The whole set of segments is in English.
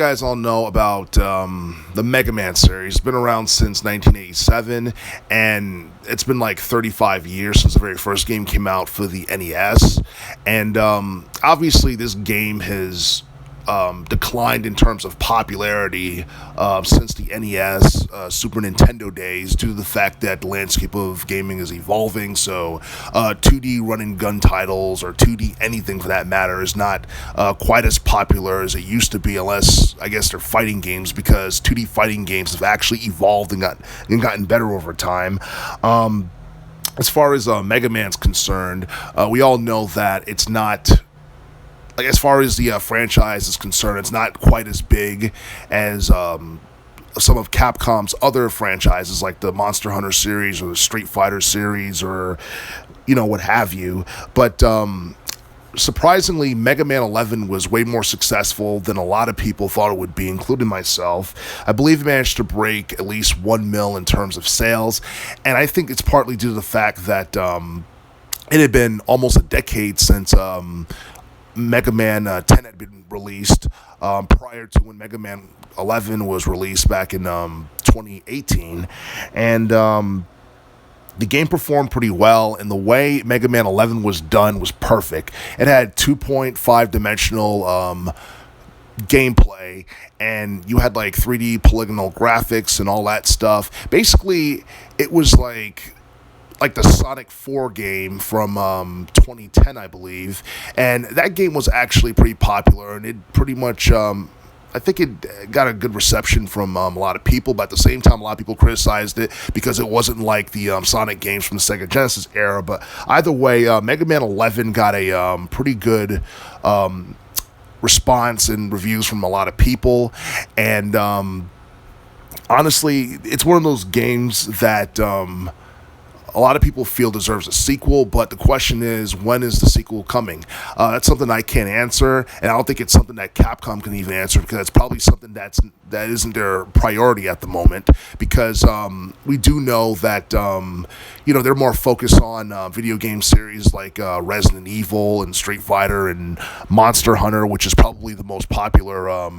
guys all know about the Mega Man series. It's been around since 1987, and it's been like 35 years since the very first game came out for the NES. And obviously, this game has declined in terms of popularity since the NES, Super Nintendo days, due to the fact that the landscape of gaming is evolving. So 2D run and gun titles, or 2D anything for that matter, is not quite as popular as it used to be, unless I guess they're fighting games, because 2D fighting games have actually evolved and gotten better over time. As far as Mega Man's concerned, we all know that it's not, like, as far as the franchise is concerned, it's not quite as big as some of Capcom's other franchises, like the Monster Hunter series or the Street Fighter series, or what have you. But surprisingly, Mega Man 11 was way more successful than a lot of people thought it would be, including myself. I believe it managed to break at least 1 mil in terms of sales, and I think it's partly due to the fact that it had been almost a decade since Mega Man 10 had been released, prior to when Mega Man 11 was released back in 2018, and the game performed pretty well, and the way Mega Man 11 was done was perfect. It had 2.5 dimensional gameplay, and you had like 3D polygonal graphics and all that stuff. Basically, it was like the Sonic 4 game from 2010, I believe. And that game was actually pretty popular, and it pretty much, I think it got a good reception from a lot of people, but at the same time, a lot of people criticized it because it wasn't like the Sonic games from the Sega Genesis era. But either way, Mega Man 11 got a pretty good response and reviews from a lot of people. And honestly, it's one of those games that a lot of people feel deserves a sequel, but the question is, when is the sequel coming? That's something I can't answer, and I don't think it's something that Capcom can even answer, because it's probably something that isn't their priority at the moment, because we do know that they're more focused on video game series like Resident Evil and Street Fighter and Monster Hunter, which is probably the most popular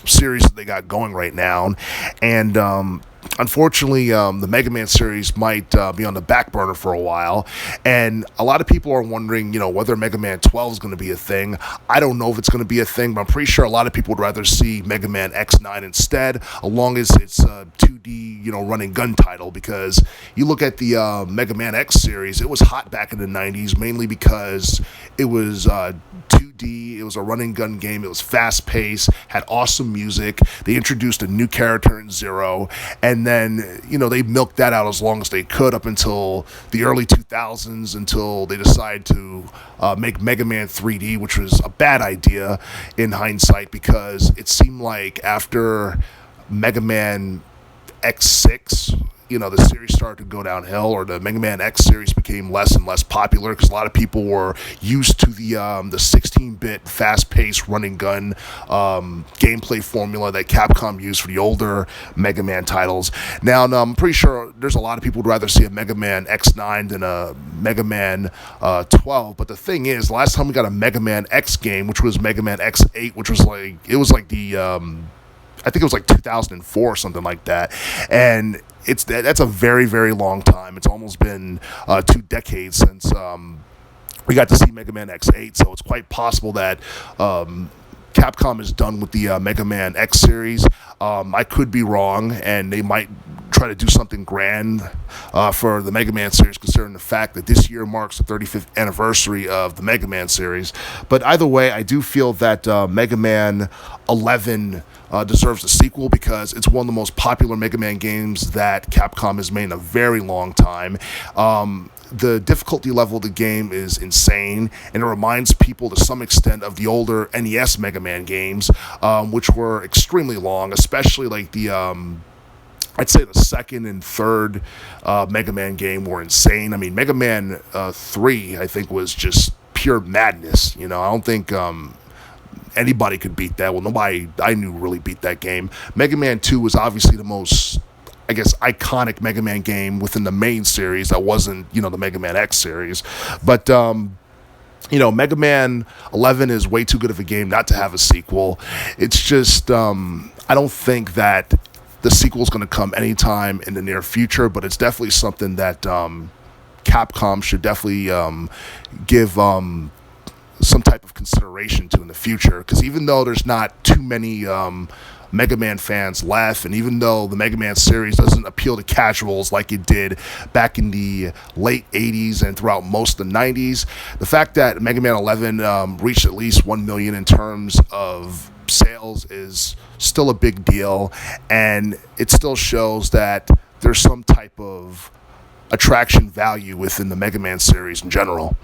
series that they got going right now. And unfortunately, the Mega Man series might be on the back burner for a while, and a lot of people are wondering, whether Mega Man 12 is going to be a thing. I don't know if it's going to be a thing, but I'm pretty sure a lot of people would rather see Mega Man X9 instead, as long as it's a 2D, run and gun title, because you look at the Mega Man X series, it was hot back in the 90s, mainly because it was 2D, it was a run and gun game, it was fast paced, had awesome music, they introduced a new character in Zero, and then, they milked that out as long as they could up until the early 2000s, until they decided to make Mega Man 3D, which was a bad idea in hindsight, because it seemed like after Mega Man X6, the series started to go downhill, or the Mega Man X series became less and less popular, because a lot of people were used to the 16-bit fast-paced run-and-gun gameplay formula that Capcom used for the older Mega Man titles. Now, I'm pretty sure there's a lot of people who'd rather see a Mega Man X9 than a Mega Man 12, but the thing is, last time we got a Mega Man X game, which was Mega Man X8, which was like the I think it was like 2004 or something like that, and that's a very, very long time. It's almost been 2 decades since we got to see Mega Man X8, so it's quite possible that Capcom is done with the Mega Man X series. I could be wrong, and they might try to do something grand for the Mega Man series, considering the fact that this year marks the 35th anniversary of the Mega Man series. But either way, I do feel that Mega Man 11 deserves a sequel, because it's one of the most popular Mega Man games that Capcom has made in a very long time. The difficulty level of the game is insane, and it reminds people to some extent of the older NES Mega Man games, which were extremely long, especially like the I'd say the second and third Mega Man game were insane. I mean, Mega Man 3, I think, was just pure madness. I don't think anybody could beat that. Well, nobody I knew really beat that game. Mega Man 2 was obviously the most, I guess, iconic Mega Man game within the main series that wasn't, the Mega Man X series. But Mega Man 11 is way too good of a game not to have a sequel. It's just, I don't think that the sequel is going to come anytime in the near future, but it's definitely something that Capcom should definitely give some type of consideration to in the future. Because even though there's not too many Mega Man fans left, and even though the Mega Man series doesn't appeal to casuals like it did back in the late 80s and throughout most of the 90s, the fact that Mega Man 11 reached at least 1 million in terms of sales is still a big deal, and it still shows that there's some type of attraction value within the Mega Man series in general.